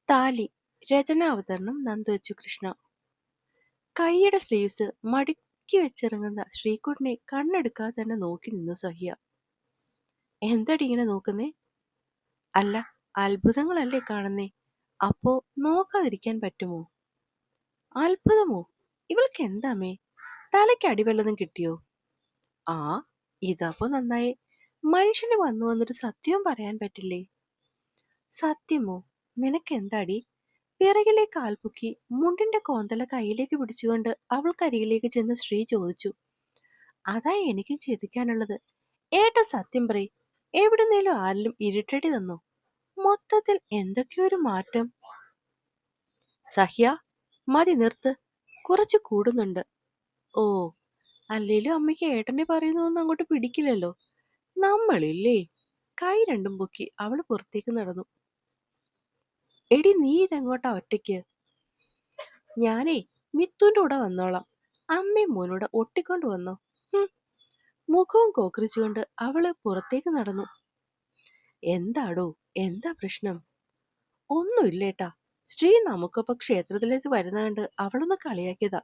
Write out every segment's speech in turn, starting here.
താലി. രചനാവതരണം നന്ദു കൃഷ്ണ. കൈയുടെ സ്ലീവ്സ് മടക്കി വെച്ചിറങ്ങുന്ന ശ്രീകുട്ടിനെ കണ്ണെടുക്കാതെ തന്നെ നോക്കി നിന്നു സഹ്യ. എന്തടി ഇങ്ങനെ നോക്കുന്നേ? അല്ല, അത്ഭുതങ്ങളല്ലേ കാണുന്നേ, അപ്പോ നോക്കാതിരിക്കാൻ പറ്റുമോ? അത്ഭുതമോ? ഇവൾക്ക് എന്താമേ, തലയ്ക്ക് അടിവല്ലതും കിട്ടിയോ? ആ, ഇതപ്പോ നന്നായി. മനുഷ്യന് വന്നു വന്നൊരു സത്യവും പറയാൻ പറ്റില്ലേ? സത്യമോ? നിനക്കെന്താടി? പിറകിലെ കാൽപൊക്കി മുണ്ടിന്റെ കോന്തല കയ്യിലേക്ക് പിടിച്ചുകൊണ്ട് അവൾക്കരികിലേക്ക് ചെന്ന് ശ്രീ ചോദിച്ചു. അതാ എനിക്കും ചിന്തിക്കാനുള്ളത്. ഏട്ട സത്യം പറയ്, എവിടുന്നേലും ആരിലും ഇരുട്ടടി തന്നോ? മൊത്തത്തിൽ എന്തൊക്കെയൊരു മാറ്റം. സഹ്യ, മതി നിർത്ത്, കുറച്ച് കൂടുന്നുണ്ട്. ഓ, അല്ലേലും അമ്മയ്ക്ക് ഏട്ടനെ പറയുന്നൊന്നും അങ്ങോട്ട് പിടിക്കില്ലല്ലോ. നമ്മളില്ലേ? കൈ രണ്ടും പൊക്കി അവള് പുറത്തേക്ക് നടന്നു. എടി, നീ ഇതെങ്ങോട്ടാ ഒറ്റയ്ക്ക്? ഞാനേ മിത്തുന്റെ കൂടെ വന്നോളാം. അമ്മയും മോനോട് ഒട്ടിക്കൊണ്ട് വന്നോ. മുഖവും കോക്രിച്ചുകൊണ്ട് അവള് പുറത്തേക്ക് നടന്നു. എന്താടോ, എന്താ പ്രശ്നം? ഒന്നുമില്ലേട്ടാ, ശ്രീ നമുക്കൊപ്പം ക്ഷേത്രത്തിലേക്ക് വരുന്ന കണ്ട് അവളൊന്ന് കളിയാക്കിയതാ.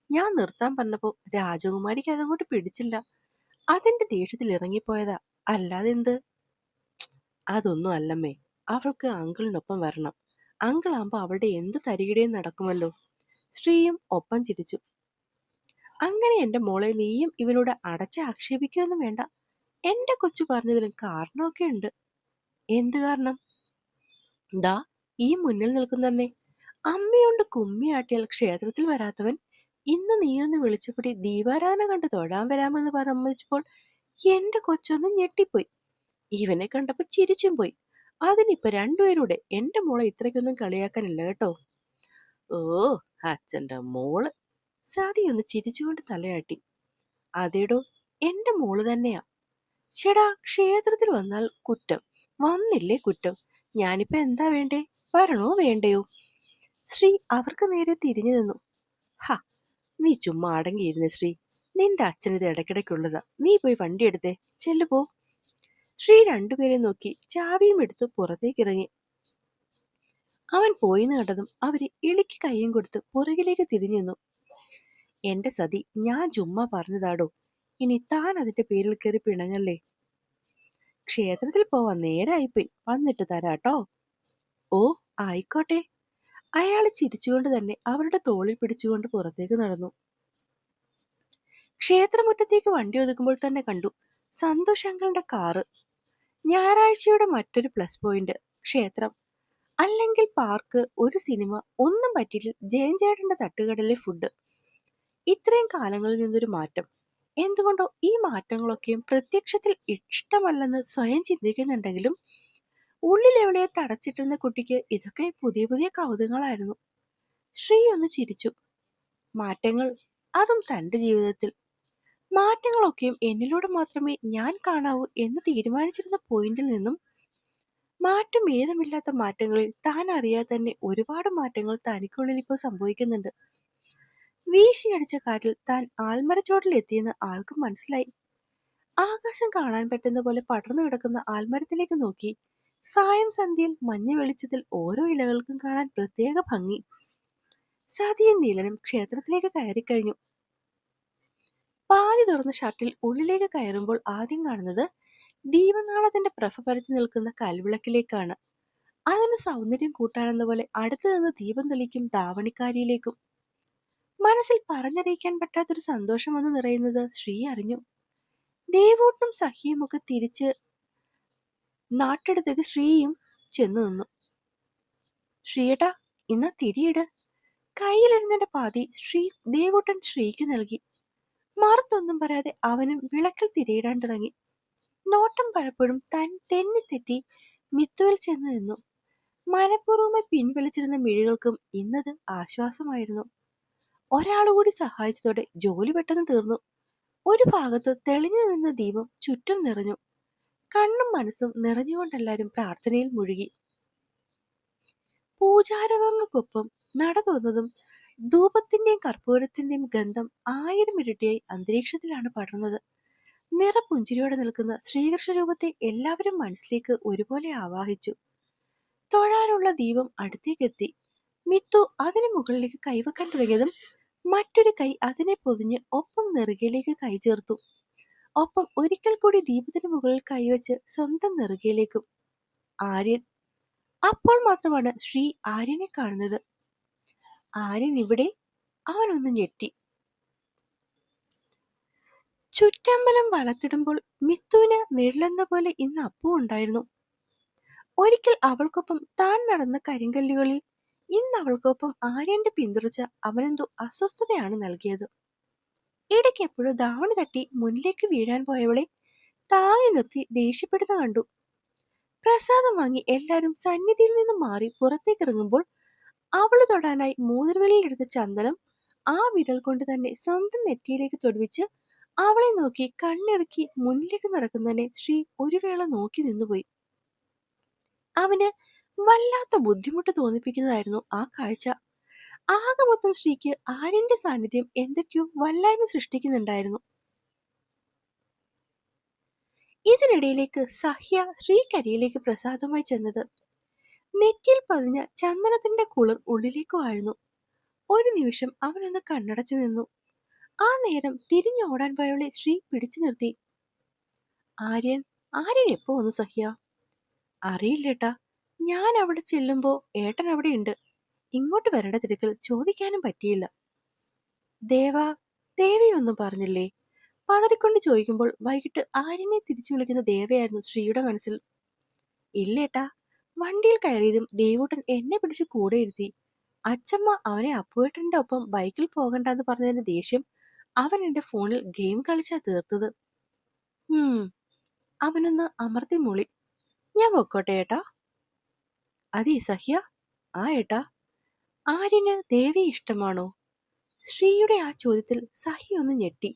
ഞാൻ നിർത്താൻ പറഞ്ഞപ്പോ രാജകുമാരിക്ക് അതങ്ങോട്ട് പിടിച്ചില്ല. അതിന്റെ ദേഷ്യത്തിൽ ഇറങ്ങിപ്പോയതാ, അല്ലാതെന്ത്. അതൊന്നും അല്ലമ്മേ, അവൾക്ക് അങ്കിളിനൊപ്പം വരണം. അങ്കിളാകുമ്പോ അവളുടെ എന്ത് തരികിടയും നടക്കുമല്ലോ. ശ്രീയും ഒപ്പം ചിരിച്ചു. അങ്ങനെ എന്റെ മോളെ നീയും ഇവനോട് അടച്ച് ആക്ഷേപിക്കുകയൊന്നും വേണ്ട. എന്റെ കൊച്ചു പറഞ്ഞതിലും കാരണമൊക്കെ ഉണ്ട്. എന്ത് കാരണം? ദാ ഈ മുന്നിൽ നിൽക്കുന്നന്നെ. അമ്മയോണ്ട് കുമ്മിയാട്ടിയാൽ ക്ഷേത്രത്തിൽ വരാത്തവൻ ഇന്ന് നീയൊന്ന് വിളിച്ചപ്പടി ദീപാരാധന കണ്ട് തൊഴാൻ വരാമെന്ന് സമ്മതിച്ചപ്പോൾ എന്റെ കൊച്ചൊന്ന് ഞെട്ടിപ്പോയി. ഇവനെ കണ്ടപ്പോ ചിരിച്ചും പോയി. അതിനിപ്പോ രണ്ടുപേരൂടെ എന്റെ മോളെ ഇത്രയ്ക്കൊന്നും കളിയാക്കാനില്ല കേട്ടോ. ഓ, അച്ഛന്റെ മോള്. സാദിയൊന്ന് ചിരിച്ചുകൊണ്ട് തലയാട്ടി. അതേടോ, എന്റെ മോള് തന്നെയാ. ചേടാ, ക്ഷേത്രത്തിൽ വന്നാൽ കുറ്റം, വന്നില്ലേ കുറ്റം. ഞാനിപ്പോ എന്താ വേണ്ടേ? വരണോ വേണ്ടയോ? ശ്രീ അവർക്ക് നേരെ തിരിഞ്ഞു നിന്നു. ഹ, നീ ചുമ്മാ അടങ്ങിയിരുന്നേ ശ്രീ. നിന്റെ അച്ഛനിത് ഇടയ്ക്കിടയ്ക്കുള്ളതാ. നീ പോയി വണ്ടി എടുത്തേ, ചെല്ലുപോ. ശ്രീ രണ്ടുപേരെ നോക്കി ചാവിയും എടുത്തു പുറത്തേക്കിറങ്ങി. അവൻ പോയിന്ന് കണ്ടതും അവര് ഇളിക്ക് കൈയും കൊടുത്ത് പുറകിലേക്ക് തിരിഞ്ഞു നിന്നു. എന്റെ സതി, ഞാൻ ചുമ്മാ പറഞ്ഞതാടോ. ഇനി താൻ അതിന്റെ പേരിൽ കയറി പിണങ്ങല്ലേ. ക്ഷേത്രത്തിൽ പോവാൻ നേരായിപ്പോയി, വന്നിട്ട് തരാട്ടോ. ഓ, ആയിക്കോട്ടെ. അയാൾ ചിരിച്ചുകൊണ്ട് തന്നെ അവരുടെ തോളിൽ പിടിച്ചുകൊണ്ട് പുറത്തേക്ക് നടന്നു. ക്ഷേത്രമുറ്റത്തേക്ക് വണ്ടി ഒതുക്കുമ്പോൾ തന്നെ കണ്ടു സന്തോഷ് അങ്കിളിന്റെ കാറ്. ഞായറാഴ്ചയുടെ മറ്റൊരു പ്ലസ് പോയിന്റ്. ക്ഷേത്രം അല്ലെങ്കിൽ പാർക്ക്, ഒരു സിനിമ, ഒന്നും പറ്റിയില്ല ജയൻചേട്ടന്റെ തട്ടുകടലിലെ ഫുഡ്. ഇത്രയും കാലങ്ങളിൽ നിന്നൊരു മാറ്റം. എന്തുകൊണ്ടോ ഈ മാറ്റങ്ങളൊക്കെയും പ്രത്യക്ഷത്തിൽ ഇഷ്ടമല്ലെന്ന് സ്വയം ചിന്തിക്കുന്നുണ്ടെങ്കിലും ഉള്ളിലെവിടെയോ തടച്ചിട്ടിരുന്ന കുട്ടിക്ക് ഇതൊക്കെ പുതിയ പുതിയ കൗതുകങ്ങളായിരുന്നു. ശ്രീ ഒന്ന് ചിരിച്ചു. മാറ്റങ്ങൾ, അതും തന്റെ ജീവിതത്തിൽ. മാറ്റങ്ങളൊക്കെയും എന്നിലൂടെ മാത്രമേ ഞാൻ കാണാവൂ എന്ന് തീരുമാനിച്ചിരുന്ന പോയിന്റിൽ നിന്നും മാറ്റം ഏതുമില്ലാത്ത മാറ്റങ്ങളിൽ താൻ അറിയാതെ തന്നെ ഒരുപാട് മാറ്റങ്ങൾ തനിക്കുള്ളിൽ ഇപ്പോൾ സംഭവിക്കുന്നുണ്ട്. വീശിയടിച്ച കാറ്റിൽ താൻ ആൽമരച്ചോട്ടിൽ എത്തിയെന്ന് ആൾക്ക് മനസ്സിലായി. ആകാശം കാണാൻ പറ്റുന്ന പോലെ പടർന്നു കിടക്കുന്ന ആൽമരത്തിലേക്ക് നോക്കി. സായം സന്ധ്യയിൽ മഞ്ഞ വെളിച്ചത്തിൽ ഓരോ ഇലകൾക്കും കാണാൻ പ്രത്യേക ഭംഗി. സതിയും നീലനും ക്ഷേത്രത്തിലേക്ക് കയറിക്കഴിഞ്ഞു. പാതി തുറന്ന ഷട്ടിൽ ഉള്ളിലേക്ക് കയറുമ്പോൾ ആദ്യം കാണുന്നത് ദീപനാളത്തിന്റെ പ്രഭ പരത്തി നിൽക്കുന്ന കൽവിളക്കിലേക്കാണ്. അതിന് സൗന്ദര്യം കൂട്ടാനെന്ന പോലെ അടുത്തു നിന്ന് ദീപം തെളിക്കും ധാവണിക്കാരിയിലേക്കും. മനസ്സിൽ പറഞ്ഞറിയിക്കാൻ പറ്റാത്തൊരു സന്തോഷം വന്ന് നിറയുന്നത് ശ്രീ അറിഞ്ഞു. ദേവൂട്ടും സഖിയും ഒക്കെ തിരിച്ച് നാട്ടെടുത്തേക്ക് ശ്രീയും ചെന്നു നിന്നു. ശ്രീയേട്ടാ, ഇന്ന തിരിയിട്. കയ്യിലിരുന്നതിന്റെ പാതി ദേവൂട്ടൻ ശ്രീക്ക് നൽകി. മറുത്തൊന്നും പറയാതെ അവനും വിളക്കിൽ തിരിയിടാൻ തുടങ്ങി. നോട്ടം പലപ്പോഴും തെന്നിത്തെറ്റി മിത്തുവിൽ ചെന്ന് നിന്നു. മനഃപൂർവ്വമായി പിൻവലിച്ചിരുന്ന മിഴികൾക്കും ഇന്നത് ആശ്വാസമായിരുന്നു. ഒരാളുകൂടി സഹായിച്ചതോടെ ജോലി പെട്ടെന്ന് തീർന്നു. ഒരു ഭാഗത്ത് തെളിഞ്ഞു നിന്ന ദീപം ചുറ്റും നിറഞ്ഞു. കണ്ണും മനസ്സും നിറഞ്ഞുകൊണ്ടെല്ലാരും പ്രാർത്ഥനയിൽ മുഴുകി. പൂജാരവങ്ങൾക്കൊപ്പം നട തോന്നതും ധൂപത്തിന്റെയും കർപ്പൂരത്തിന്റെയും ഗന്ധം 1000 ഇരട്ടിയായി അന്തരീക്ഷത്തിലാണ് പടർന്നത്. നിറപുഞ്ചിരിയോടെ നിൽക്കുന്ന ശ്രീകൃഷ്ണ രൂപത്തെ എല്ലാവരും മനസ്സിലേക്ക് ഒരുപോലെ ആവാഹിച്ചു. തൊഴാനുള്ള ദീപം അടുത്തേക്കെത്തി. മിത്തു അതിന് മുകളിലേക്ക് കൈവെക്കാൻ തുടങ്ങിയതും മറ്റൊരു കൈ അതിനെ പൊതിഞ്ഞ് ഒപ്പം നെറുകയിലേക്ക് കൈ ചേർത്തു. ഒപ്പം ഒരിക്കൽ കൂടി ദീപത്തിന് മുകളിൽ കൈവച്ച് സ്വന്തം നെറുകയിലേക്കും. ആര്യൻ. അപ്പോൾ മാത്രമാണ് ശ്രീ ആര്യനെ കാണുന്നത്. ആര്യൻ ഇവിടെ? അവനൊന്ന് ഞെട്ടി. ചുറ്റമ്പലം വലത്തിടുമ്പോൾ മിത്തുവിന് നിഴലെന്ന പോലെ ഇന്ന് അപ്പു ഉണ്ടായിരുന്നു. ഒരിക്കൽ അവൾക്കൊപ്പം താൻ നടന്ന കരിങ്കല്ലുകളിൽ ഇന്ന് അവൾക്കൊപ്പം ആര്യന്റെ പിന്തുടർച്ച അവനെന്തോ അസ്വസ്ഥതയാണ് നൽകിയത്. ഇടയ്ക്ക് എപ്പോഴും ധാവണി തട്ടി മുന്നിലേക്ക് വീഴാൻ പോയവളെ താങ്ങി നിർത്തി ദേഷ്യപ്പെടുന്ന കണ്ടു. പ്രസാദം വാങ്ങി എല്ലാരും സന്നിധിയിൽ നിന്നും മാറി പുറത്തേക്ക് ഇറങ്ങുമ്പോൾ അവള് തൊടാനായി മൂതിരവിരലിലെടുത്ത ചന്ദനം ആ വിരൽ കൊണ്ട് തന്നെ സ്വന്തം നെറ്റിയിലേക്ക് തൊടുവിച്ച് അവളെ നോക്കി കണ്ണിറുക്കി മുന്നിലേക്ക് നടക്കുന്നതിനെ ശ്രീ ഒരു വേള നോക്കി നിന്നുപോയി. അവന് വല്ലാത്ത ബുദ്ധിമുട്ട് തോന്നിപ്പിക്കുന്നതായിരുന്നു ആ കാഴ്ച. ആകെ മൊത്തം ശ്രീക്ക് ആര്യന്റെ സാന്നിധ്യം എന്തൊക്കെയോ വല്ലായ്മ സൃഷ്ടിക്കുന്നുണ്ടായിരുന്നു. ഇതിനിടയിലേക്ക് സഹ്യ ശ്രീക്കരിയിലേക്ക് പ്രസാദമായി ചെന്നത്. നെറ്റിയിൽ പതിഞ്ഞ ചന്ദനത്തിന്റെ കുളിർ ഉള്ളിലേക്ക് വാഴുന്നു. ഒരു നിമിഷം അവനൊന്ന് കണ്ണടച്ചു നിന്നു. ആ നേരം തിരിഞ്ഞോടാൻ പോയവളെ ശ്രീ പിടിച്ചു നിർത്തി. ആര്യൻ ആര്യൻ എപ്പോ വന്നു സഹ്യ? അറിയില്ലേട്ടാ, ഞാൻ അവിടെ ചെല്ലുമ്പോ ഏട്ടൻ അവിടെ ഉണ്ട്. ഇങ്ങോട്ട് വരേണ്ട തിരക്കിൽ ചോദിക്കാനും പറ്റിയില്ല. ദേവാ ദേവിയൊന്നും പറഞ്ഞില്ലേ? പതറിക്കൊണ്ട് ചോദിക്കുമ്പോൾ വൈകിട്ട് ആര്യനെ തിരിച്ചു വിളിക്കുന്ന ദേവയായിരുന്നു ശ്രീയുടെ മനസ്സിൽ. ഇല്ലേട്ടാ, വണ്ടിയിൽ കയറിയതും ദേവൂട്ടൻ എന്നെ പിടിച്ച് കൂടെ ഇരുത്തി. അച്ചമ്മ അവനെ അപ്പുവേട്ടന്റെ ഒപ്പം ബൈക്കിൽ പോകണ്ടെന്ന് പറഞ്ഞതിന്റെ ദേഷ്യം അവൻ എന്റെ ഫോണിൽ ഗെയിം കളിച്ചാ തീർത്തത്. അവനൊന്ന് അമർത്തി മൂളി. ഞാൻ പൊക്കോട്ടെ ഏട്ടാ? അതെ സഹ്യ. ആ ഏട്ടാ. ആര്യന് ദേവിയെ ഇഷ്ടമാണോ? ശ്രീയുടെ ആ ചോദ്യത്തിൽ സഹ്യ ഒന്ന് ഞെട്ടി.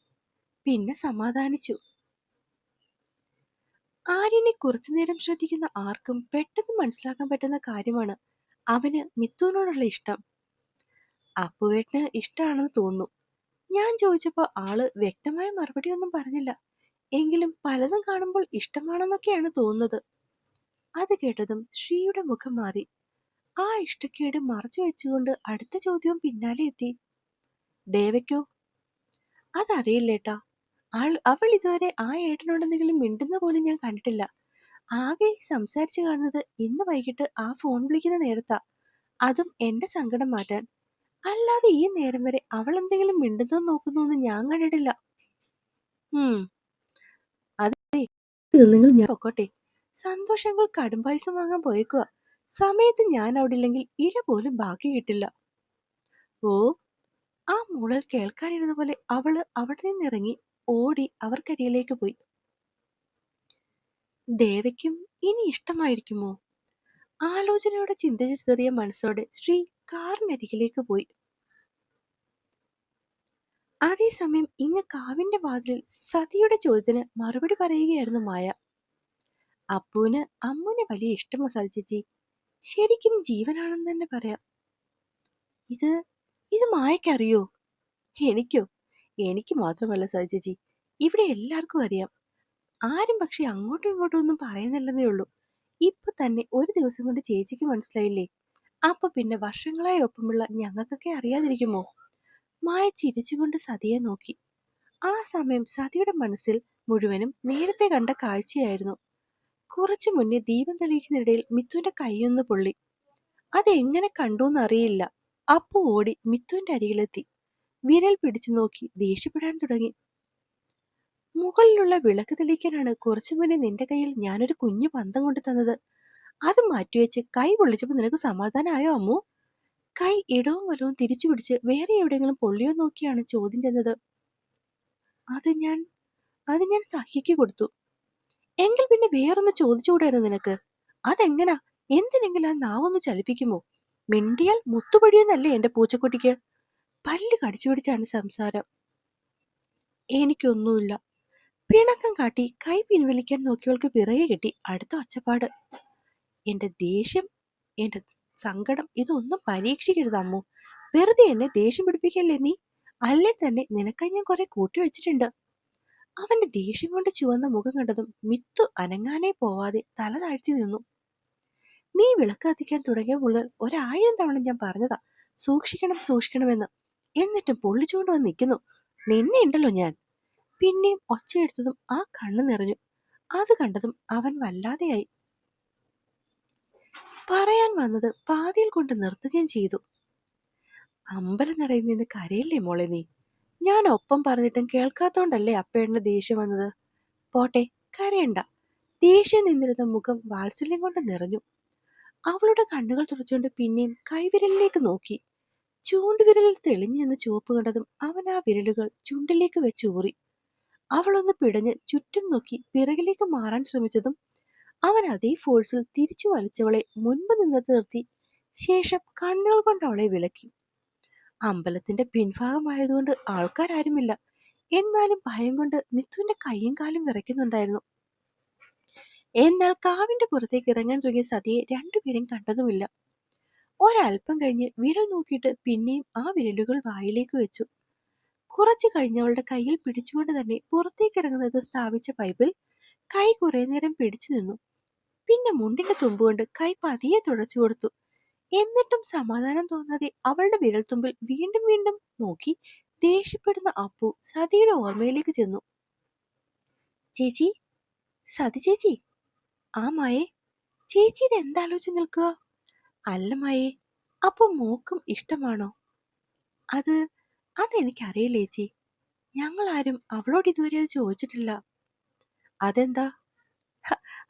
പിന്നെ സമാധാനിച്ചു. ആര്യനെ കുറച്ചുനേരം ശ്രദ്ധിക്കുന്ന ആർക്കും പെട്ടെന്ന് മനസ്സിലാക്കാൻ പറ്റുന്ന കാര്യമാണ് അവന് മിത്തുവിനോടുള്ള ഇഷ്ടം. അപ്പുവേട്ടന് ഇഷ്ടമാണെന്ന് തോന്നുന്നു. ഞാൻ ചോദിച്ചപ്പോ ആള് വ്യക്തമായ മറുപടി ഒന്നും പറഞ്ഞില്ല. എങ്കിലും പലതും കാണുമ്പോൾ ഇഷ്ടമാണെന്നൊക്കെയാണ് തോന്നുന്നത്. അത് കേട്ടതും ശ്രീയുടെ മുഖം മാറി. ആ ഇഷ്ടക്കേട് മറച്ചു വെച്ചുകൊണ്ട് അടുത്ത ചോദ്യവും പിന്നാലെ എത്തി. ദേവയ്ക്കോ? അതറിയില്ലേട്ടാ. അവൾ ഇതുവരെ ആ ഏട്ടനോടെന്തെങ്കിലും മിണ്ടുന്ന പോലും ഞാൻ കണ്ടിട്ടില്ല. ആകെ സംസാരിച്ചു കാണുന്നത് ഇന്ന് വൈകിട്ട് ആ ഫോൺ വിളിക്കുന്ന നേരത്താ. അതും എന്റെ സങ്കടം മാറ്റാൻ. അല്ലാതെ ഈ നേരം വരെ അവൾ എന്തെങ്കിലും മിണ്ടുന്നോ നോക്കുന്നോന്ന് ഞാൻ കണ്ടിട്ടില്ല. അതെ, നിങ്ങൾ ഞാൻ പൊക്കോട്ടെ. സന്തോഷങ്ങൾ കടുംപായസം വാങ്ങാൻ പോയേക്കുക. സമയത്ത് ഞാൻ അവിടെ ഇല്ലെങ്കിൽ ഇല പോലും ബാക്കി കിട്ടില്ല. ഓ. ആ മൂളൽ കേൾക്കാനിരുന്ന പോലെ അവള് അവിടെ നിന്നിറങ്ങി ഓടി അവർക്കരിയിലേക്ക് പോയി. ദേവയ്ക്കും ഇനി ഇഷ്ടമായിരിക്കുമോ? ആലോചനയോടെ ചിന്തിച്ചു ചെറിയ മനസ്സോടെ ശ്രീ കാറിനരികിലേക്ക് പോയി. അതേസമയം ഇങ്ങ് കാവിന്റെ വാതിലിൽ സതിയുടെ ചോദ്യത്തിന് മറുപടി പറയുകയായിരുന്നു മായ. അപ്പുവിന് അമ്മുവിനെ വലിയ ഇഷ്ടമോ സതി ചേച്ചി? ശരിക്കും ജീവനാണെന്ന് തന്നെ പറയാം. ഇത് മായക്കറിയോ? എനിക്കോ? എനിക്ക് മാത്രമല്ല സതി ചേച്ചി, ഇവിടെ എല്ലാവർക്കും അറിയാം. ആരും പക്ഷെ അങ്ങോട്ടും ഇങ്ങോട്ടും ഒന്നും പറയുന്നില്ലെന്നേ ഉള്ളൂ. ഇപ്പൊ തന്നെ ഒരു ദിവസം കൊണ്ട് ചേച്ചിക്ക് മനസ്സിലായില്ലേ? അപ്പൊ പിന്നെ വർഷങ്ങളായി ഒപ്പമുള്ള ഞങ്ങൾക്കൊക്കെ അറിയാതിരിക്കുമോ? മായ ചിരിച്ചുകൊണ്ട് സതിയെ നോക്കി. ആ സമയം സതിയുടെ മനസ്സിൽ മുഴുവനും നേരത്തെ കണ്ട കാഴ്ചയായിരുന്നു. കുറച്ചു മുന്നേ ദീപം തെളിയിക്കുന്നിടയിൽ മിത്തുവിന്റെ കൈയൊന്ന് പൊള്ളി. അതെങ്ങനെ കണ്ടൂന്നറിയില്ല. അപ്പു ഓടി മിത്തുവിന്റെ അരികിലെത്തി വിരൽ പിടിച്ചു നോക്കി ദേഷ്യപ്പെടാൻ തുടങ്ങി. മുകളിലുള്ള വിളക്ക് തെളിയിക്കാനാണ് കുറച്ചു മുന്നേ നിന്റെ കയ്യിൽ ഞാനൊരു കുഞ്ഞു പന്തം കൊണ്ട് തന്നത്. അത് മാറ്റിവെച്ച് കൈ പൊള്ളിച്ചപ്പോ നിനക്ക് സമാധാനമായോ അമ്മു? കൈ ഇടവും വലവും തിരിച്ചു പിടിച്ച് വേറെ എവിടെയെങ്കിലും പൊള്ളിയോ നോക്കിയാണ് ചോദ്യം ചെന്നത്. അത് ഞാൻ സഹിക്ക് കൊടുത്തു. എങ്കിൽ പിന്നെ വേറൊന്ന് ചോദിച്ചുകൂടായിരുന്നു നിനക്ക്? അതെങ്ങനാ? എന്തിനെങ്കിലും ആ നാവൊന്ന് ചലിപ്പിക്കുമോ? മിണ്ടിയാൽ മുത്തുപൊഴിയെന്നല്ലേ എന്റെ പൂച്ചക്കുട്ടിക്ക്? പല്ല് കടിച്ചു പിടിച്ചാണ് സംസാരം. എനിക്കൊന്നുമില്ല. പിണക്കം കാട്ടി കൈ പിൻവലിക്കാൻ നോക്കിയവൾക്ക് പിറകെ കെട്ടി അടുത്ത ഒച്ചപ്പാട്. എന്റെ ദേഷ്യം, എന്റെ സങ്കടം ഇതൊന്നും പരീക്ഷിക്കരുത് അമ്മു. വെറുതെ എന്നെ ദേഷ്യം പിടിപ്പിക്കല്ലേ നീ. അല്ലേ തന്നെ നിനക്കായി ഞാൻ കുറെ കൂട്ടി വെച്ചിട്ടുണ്ട്. അവന്റെ ദേഷ്യം കൊണ്ട് ചുവന്ന മുഖം കണ്ടതും മിത്തു അനങ്ങാനേ പോവാതെ തല താഴ്ത്തി നിന്നു. നീ വിളക്ക് കത്തിക്കാൻ തുടങ്ങിയ മുതൽ 1000 തവണ ഞാൻ പറഞ്ഞതാ സൂക്ഷിക്കണം സൂക്ഷിക്കണമെന്ന്. എന്നിട്ടും പൊള്ളിച്ചുകൊണ്ട് വന്ന് നിൽക്കുന്നു. നിന്നെ ഉണ്ടല്ലോ ഞാൻ. പിന്നെയും ഒച്ചയെടുത്തതും ആ കണ്ണു നിറഞ്ഞു. അത് കണ്ടതും അവൻ വല്ലാതെയായി. പറയാൻ വന്നത് പാതിയിൽ കൊണ്ട് നിർത്തുകയും ചെയ്തു. അമ്പലനടയിൽ നിന്ന് കരയില്ലേ മോളെ നീ. ഞാൻ ഒപ്പം പറഞ്ഞിട്ടും കേൾക്കാത്തോണ്ടല്ലേ അപ്പേട്ടന് ദേഷ്യം വന്നത്. പോട്ടെ, കരയണ്ട. ദേഷ്യം നിന്നിരുന്ന മുഖം വാത്സല്യം കൊണ്ട് നിറഞ്ഞു. അവളുടെ കണ്ണുകൾ തുടച്ചുകൊണ്ട് പിന്നെയും കൈവിരലിലേക്ക് നോക്കി. ചൂണ്ടുവിരലിൽ തെളിഞ്ഞു നിന്ന് ചുവപ്പ് കണ്ടതും അവൻ ആ വിരലുകൾ ചുണ്ടിലേക്ക് വെച്ചൂറി. അവളൊന്ന് പിടഞ്ഞ് ചുറ്റും നോക്കി പിറകിലേക്ക് മാറാൻ ശ്രമിച്ചതും അവൻ അതേ ഫോഴ്സിൽ തിരിച്ചു വലിച്ചവളെ മുൻപ് നിന്നിട്ട് നിർത്തി. ശേഷം കണ്ണുകൾ കൊണ്ട് അവളെ വിലക്കി. അമ്പലത്തിന്റെ പിൻഭാഗമായതുകൊണ്ട് ആൾക്കാരാരുമില്ല. എന്നാലും ഭയം കൊണ്ട് മിത്തുവിന്റെ കൈയും കാലും വിറയ്ക്കുന്നുണ്ടായിരുന്നു. എന്നാൽ കാവിന്റെ പുറത്തേക്ക് ഇറങ്ങാൻ തുടങ്ങിയ സതിയെ രണ്ടുപേരും കണ്ടതുമില്ല. ഒരൽപ്പം കഴിഞ്ഞ് വിരൽ നോക്കിയിട്ട് പിന്നെയും ആ വിരലുകൾ വായിലേക്ക് വെച്ചു. കുറച്ചു കഴിഞ്ഞവളുടെ കയ്യിൽ പിടിച്ചുകൊണ്ട് തന്നെ പുറത്തേക്ക് ഇറങ്ങുന്നത് സ്ഥാപിച്ച പൈപ്പിൽ കൈ കുറെ നേരം പിടിച്ചു നിന്നു. പിന്നെ മുണ്ടിന്റെ തുമ്പുകൊണ്ട് കൈ പതിയെ തുടച്ചു കൊടുത്തു. എന്നിട്ടും സമാധാനം തോന്നാതെ അവളുടെ വിരൽത്തുമ്പിൽ വീണ്ടും വീണ്ടും നോക്കി ദേഷ്യപ്പെടുന്ന അപ്പു സതിയുടെ ഓർമ്മയിലേക്ക് ചെന്നു. ചേച്ചി, സതി ചേച്ചി. ആ മായേ, ചേച്ചി ഇത് എന്താലോചിച്ച് നിൽക്കുക? അല്ല മായേ, അപ്പൊ മോക്കും ഇഷ്ടമാണോ? അതെനിക്കറിയില്ല ചേച്ചി. ഞങ്ങളാരും അവളോട് ഇതുവരെ അത് ചോദിച്ചിട്ടില്ല. അതെന്താ?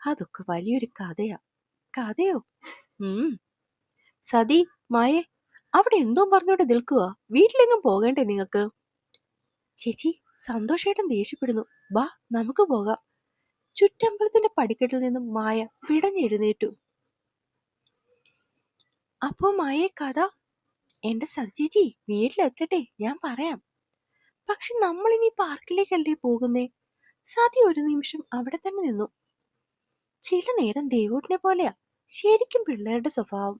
അതൊക്കെ വലിയൊരു കഥയാ. കഥയോ? സതി, മായേ, അവിടെ എന്തോ പറഞ്ഞോണ്ട് നിൽക്കുക. വീട്ടിലെങ്ങും പോകണ്ടേ നിങ്ങൾക്ക്? ചേച്ചി, സന്തോഷേട്ടൻ ദേഷ്യപ്പെടുന്നു. ബാ, നമുക്ക് പോകാം. ചുറ്റമ്പലത്തിന്റെ പടിക്കെട്ടിൽ നിന്നും മായ പിടഞ്ഞെഴുന്നേറ്റു. അപ്പോ മായേ കഥ? എന്റെ സതിചേച്ചി, വീട്ടിലെത്തട്ടെ, ഞാൻ പറയാം. പക്ഷെ നമ്മളിനി പാർക്കിലേക്കല്ലേ പോകുന്നേ? സതി ഒരു നിമിഷം അവിടെ തന്നെ നിന്നു. ചില നേരം ദേവൂട്ടിനെ പോലെയാ ശരിക്കും പിള്ളേരുടെ സ്വഭാവം.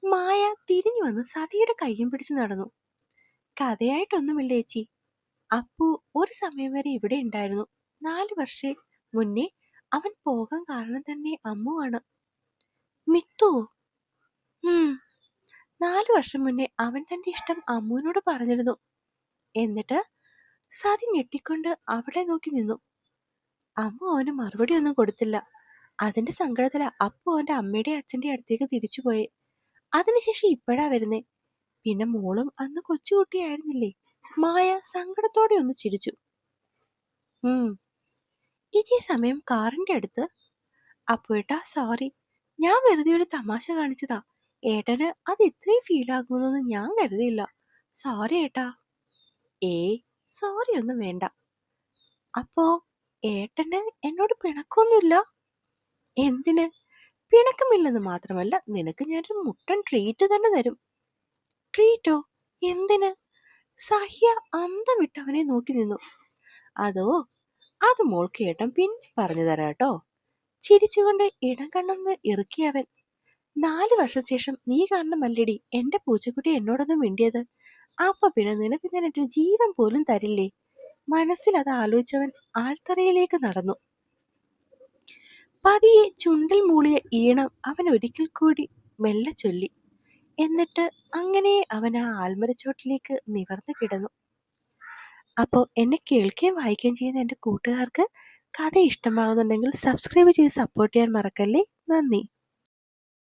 മായ തിരിഞ്ഞു വന്ന് സതിയുടെ കയ്യും പിടിച്ചു നടന്നു. കഥയായിട്ടൊന്നുമില്ല ചേച്ചി. അപ്പു ഒരു സമയം വരെ ഇവിടെ ഉണ്ടായിരുന്നു. 4 വർഷം മുന്നേ അവൻ പോകാൻ കാരണം തന്നെ അമ്മുവാണ്. മിത്തുവോ? 4 വർഷം മുന്നേ അവൻ തന്റെ ഇഷ്ടം അമ്മുവിനോട് പറഞ്ഞിരുന്നു. എന്നിട്ട്? സതി ഞെട്ടിക്കൊണ്ട് അവളെ നോക്കി നിന്നു. അമ്മു അവന് മറുപടി ഒന്നും കൊടുത്തില്ല. അതിന്റെ സങ്കടത്തില അപ്പു അവന്റെ അമ്മയുടെ അച്ഛന്റെ അടുത്തേക്ക് തിരിച്ചുപോയെ. അതിനുശേഷം ഇപ്പോഴാ വരുന്നേ. പിന്നെ മോളും അന്ന് കൊച്ചുകുട്ടിയായിരുന്നില്ലേ? മായ സങ്കടത്തോടെ ഒന്ന് ചിരിച്ചു. ഇതേ സമയം കാറിന്റെ അടുത്ത്. അപ്പുവേട്ടാ, സോറി, ഞാൻ വെറുതെ ഒരു തമാശ കാണിച്ചതാ. ഏട്ടന് അത് ഇത്രയും ഫീൽ ആകുമെന്നൊന്നും ഞാൻ കരുതിയില്ല. സോറി ഏട്ടാ. സോറി ഒന്നും വേണ്ട. അപ്പോ ഏട്ടന് എന്നോട് പിണക്കൊന്നുമില്ല? എന്തിന്? പിണക്കമില്ലെന്ന് മാത്രമല്ല, നിനക്ക് ഞാനൊരു മുട്ടൻ ട്രീറ്റ് തന്നെ തരും. ട്രീറ്റോ? എന്തിന്? സഹ്യ അന്തം വിട്ട് അവനെ നോക്കി നിന്നു. അത് മോൾക്ക് ഏട്ടൻ പിന്നെ പറഞ്ഞു തരാട്ടോ. ചിരിച്ചുകൊണ്ട് ഇടം കണ്ണൊന്ന് ഇറുക്കിയവൻ. 4 വർഷശേഷം നീ കാരണമല്ലടി എന്റെ പൂച്ചക്കുട്ടി എന്നോടൊന്നും മിണ്ടിയത്. അപ്പൊ പിന്നെ നിനക്ക് ഞാൻ എന്റെ ജീവൻ പോലും തരില്ലേ? മനസ്സിൽ അത് ആലോചിച്ചവൻ ആൾത്തറയിലേക്ക് നടന്നു. പതിയെ ചുണ്ടിൽ മൂളിയ ഈണം അവൻ ഒരിക്കൽ കൂടി മെല്ലെ ചൊല്ലി. എന്നിട്ട് അങ്ങനെ അവൻ ആ ആൽമരച്ചോട്ടിലേക്ക് നിവർന്നു കിടന്നു. അപ്പോൾ എന്നെ കേൾക്കുകയും വായിക്കുകയും ചെയ്യുന്ന എൻ്റെ കൂട്ടുകാർക്ക് കഥ ഇഷ്ടമാകുന്നുണ്ടെങ്കിൽ സബ്സ്ക്രൈബ് ചെയ്ത് സപ്പോർട്ട് ചെയ്യാൻ മറക്കല്ലേ. നന്ദി.